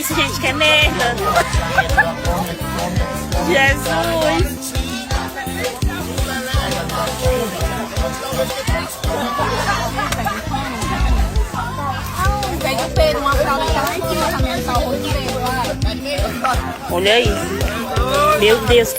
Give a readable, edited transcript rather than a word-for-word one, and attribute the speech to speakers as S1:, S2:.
S1: isso, gente, que é merda. Jesus.
S2: Pega o pé numa fralda lá em cima também, tá o rosto dele lá.
S1: Olha isso. Meu Deus,